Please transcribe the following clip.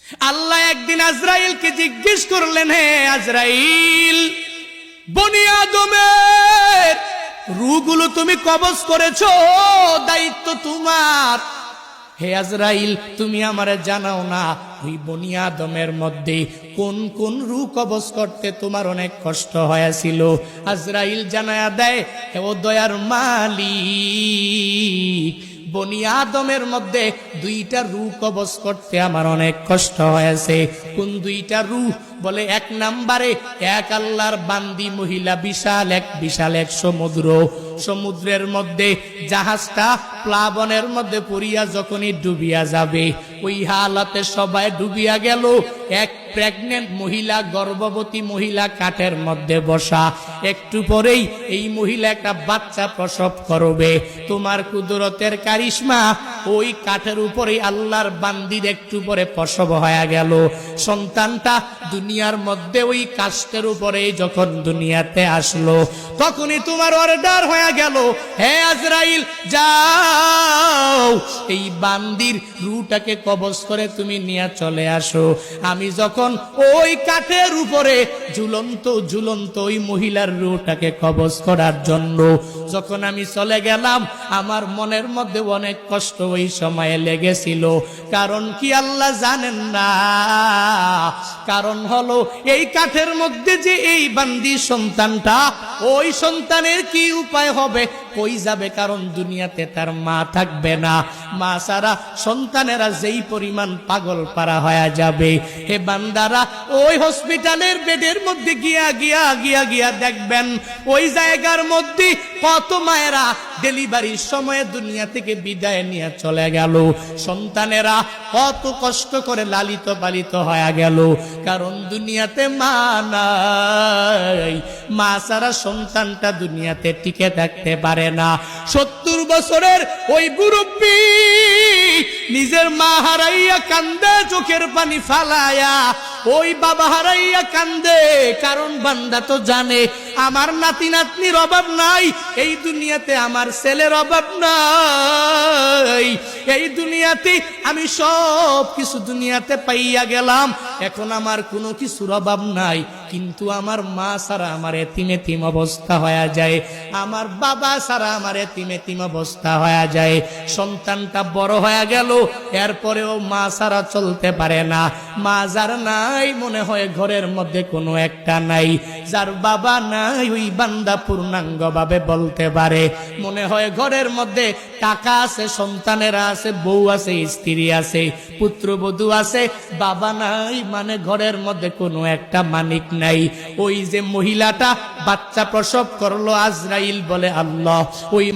আল্লাহ একদিন আজরাইলকে জিজ্ঞেস করলেন, হে আজরাইল, বনি আদমের রূহগুলো তুমি কবজ করেছো, দায়িত্ব তোমার। হে আজরাইল, তুমি আমারে জানাও না ওই বনি আদমের মধ্যে কোন কোন রূহ কবজ করতে তোমার অনেক কষ্ট হয়েছিল। আজরাইল জানায়া দেয়, হে ও দয়ার মালিক, বনি আদমের মধ্যে দুইটা রূহ কবজ করতে আমার অনেক কষ্ট হয়েছে। কোন দুইটা রূহ? বলে এক নম্বরে এক আল্লাহর বান্দি মহিলা, বিশাল এক সমুদ্রের মধ্যে জাহাজটা প্লাবনের মধ্যে পড়িয়া যখনই ডুবিয়া যাবে, ওই হালাতে সবাই ডুবিয়া গেল। এক প্রেগনেন্ট মহিলা, গর্ভবতী মহিলা কাঠের মধ্যে বসা, একটু পরেই এই মহিলা একটা বাচ্চা প্রসব করবে। তোমার কুদরতের কারিশমা, ওই কাঠের উপরে আল্লাহর বান্দির একটু পরে প্রসব হয়ে গেল। সন্তানটা দুনিয়ার মধ্যে ওই কাষ্ঠের উপরে যখন দুনিয়াতে আসলো, তখনই তোমার অর্ডার হয়ে গেল, হে আজরাইল, যাও এই বান্দির রূহটাকে কবজ করে তুমি নিয়ে চলে আসো। আমি যখন ওই কাঠের উপরে ঝুলন্ত ওই মহিলার রূহটাকে কবজ করার জন্য যখন আমি চলে গেলাম, আমার মনের মধ্যে অনেক কষ্ট ওই সময়ে লেগেছিল। কারণ কি আল্লাহ জানেন না? কারণ হলো এই কাঠের মধ্যে যে এই বান্দি সন্তানটা, ওই সন্তানের কি উপায় হবে, কই যাবে? কারণ দুনিয়াতে তার মা থাকবে না। মা সারা সন্তানেরা যেই পরিমাণ পাগল পারা হয়ে যাবে, হে বান্দারা, ওই হসপিটালের বেডের মধ্যে গিয়া দেখবেন, ওই জায়গার মধ্যে কত মায়েরা ডেলিভারির সময়ে দুনিয়া থেকে বিদায় নিয়ে চলে গেল। সন্তানেরা কত কষ্ট করে লালিত পালিত হয়ে গেল, কারণ দুনিয়াতে মা নাই। মা সারা সন্তানটা দুনিয়াতে টিকে থাকতে পারে না। 70 বছরের ওই মুরব্বী নিজের মা হারাইয়া কান্দে, চোখের পানি ফালায়া, ওই বাবা হারাইয়া কান্দে। কারণ বান্দা তো জানে আমার নাতি নাতনির অভাব নাই, এই দুনিয়াতে আমার ছেলের অভাব নাই, এই দুনিয়াতে আমি সব কিছু দুনিয়াতে পাইয়া গেলাম, এখন আমার কোনো কিছুর অভাব নাই। কিন্তু আমার মা ছাড়া আমার এতিম অবস্থা হয়ে যায়, আমার বাবা ছাড়া আমার এতিম অবস্থা হয়ে যায়। সন্তানটা বড় হয়ে গেল, এরপরেও মা ছাড়া চলতে পারে না। মা যার নাই, মনে হয় ঘরের মধ্যে কোনো একটা নাই। যার বাবা নাই, ওই বান্দা পূর্ণাঙ্গ ভাবে বলতে পারে, মনে হয় ঘরের মধ্যে টাকা আছে, সন্তানেরা আছে, বউ আছে, স্ত্রী আছে, পুত্রবধূ আছে, বাবা নাই, মানে ঘরের মধ্যে কোনো একটা মানিক নাই। ওই যে মহিলাটা বাচ্চা প্রসব করলো, আজরাইল বলে আল্লাহ, ওই